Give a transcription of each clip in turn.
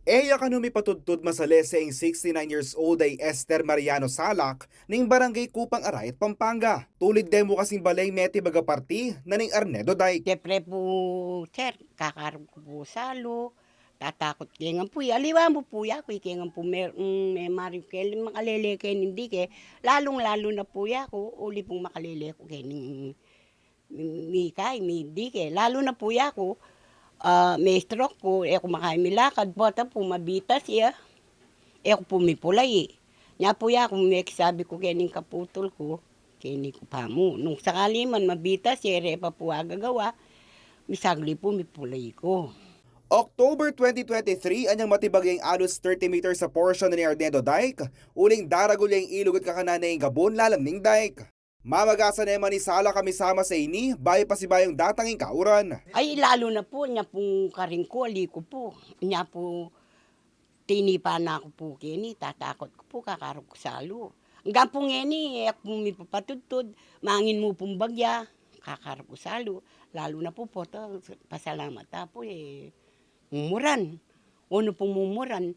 Eya kanumi patudtod masalese ang 69 years old ay Esther Mariano Salak ning barangay Kupang Arayat, Pampanga. Tulid demo kasing balay meti bagaparti na ning Arnedo Dike. Siyempre po, sir, kakaroon ko po salo, tatakot kengan po, aliwa mo po ya, kuy kengan po may marikel, makalele ken hindi ke, lalong-lalo na po ya ko, uli pong makalele ko ken mi kay, mi di ke, lalo na po ya ko, may stroke po, kung makain milakad, bota po mabitas ya, ko po may pulay Nya po ya, kung may sabi ko kening kaputol ko, kini ko pa mo. Nung sakali man mabitas, ere pa po agagawa, misagli po may pulay ko. October 2023, anyang matibag yung alos 30 meters sa portion ni Arnedo Dike, uling daragol yung ilog at kakananay yung gabon lalam ning Dike. Mamagasan naman ni Sala kami sama sa ini, bayo pa si bayong datanging kauran. Ay lalo na po, nya pong karing ko, aliko po. Nya po, tinipa na ako po kini, tatakot ko po, kakarog ko salo. Hanggang po ngeni, ako may papatudtod, mangin mo pong bagya, kakarog ko salo. Lalo na po pasalamat po mumuran. Ano pong mumuran,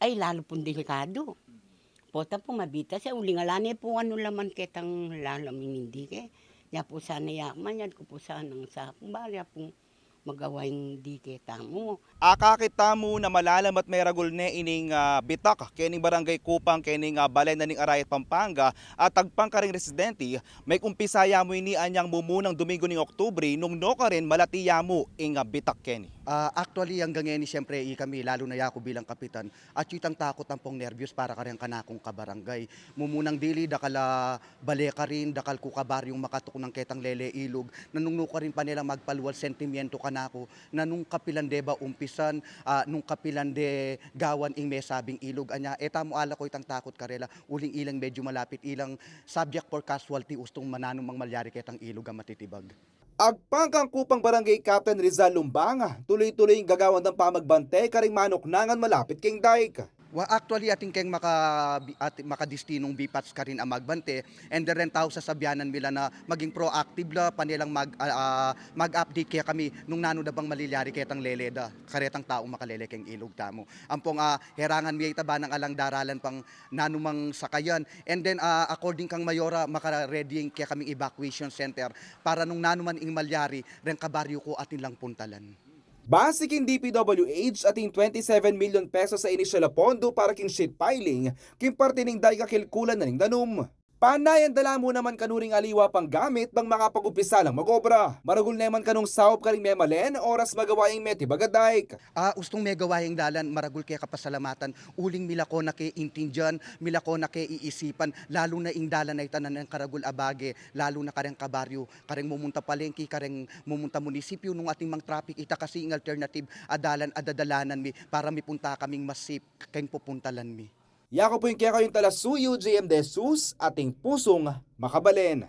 ay lalo pong delikado. Pota po mabita siya, uling alane po ano laman ketang lalamin hindi ke. Ya po sana yakman, yan ko po sanang sa kumbarya pong magawa yung di kita mo. Akakita mo na malalam at may ragol ne ining bitak kening barangay Kupang kening balay na ning Arayat, Pampanga at tagpang karing residente may kumpisaya mo ini anyang mumunang Domingo ning Oktubre nung no ka rin malatiya mo ing bitak keni. Actually, hanggang ngayon, siyempre, kami, lalo na ako bilang kapitan, at yutang takot ang pong nervyos para ka rin kanakong kabarangay. Mumunang dili, dakala bale ka rin, dakal kukabar yung makatok ng ketang lele ilog, nanungno ka rin pa nilang magpaluwal sentimiento kanako, na nung kapilan de ba umpisan, nung kapilan de gawan ing may sabing ilog, anya, mo ala ko itang takot karela, uling ilang medyo malapit, ilang subject for casualty, ustong mananong malyari ketang ilog ang matitibag. Agpangkang Kupang Barangay Captain Rizal Lumbanga, tuloy-tuloy yung gagawan ng pamagbante karing manok nangan malapit king Dike. Actually, ating keng makadistinong bipats ka rin ang magbante and the rin tao sa sabyanan nila na maging proactive la panilang mag-update kaya kami nung nano na bang maliliari ketang leleda karetang tao makalele keng ilog tamo. Ampong herangan mi itaba ng alang daralan pang nanumang sakayan and then according kang mayora maka-ready kaya kaming evacuation center para nung nanuman ing malyari ren kabaryo ko atin lang puntalan. Basic in DPWH ating 27 million pesos sa inisyal na pondo para king shit piling, king parte ning Dike kakilkulan na ning danum. Panayan dala mo naman kanuring aliwa pang gamit bang makapag-upisa lang magobra. Maragul naman kanong saop karing memalen oras magawaing meti bagadaik. Ustong megawahing dalan maragul kaya kapasalamatan uling milako na kay intindihan, milako na kay iisipan lalo na ing dalan na itanan ng karagul abage, lalo na kareng kabaryo, kareng mumunta palengke, kareng mumunta munisipyo nung ating mang traffic ita kasi ing alternative adalan adadalanan mi para mi punta kaming masip kayong pupuntalan mi. Yako po yung kaya kayong talasuyo, JM De Jesus, ating pusong makabalen.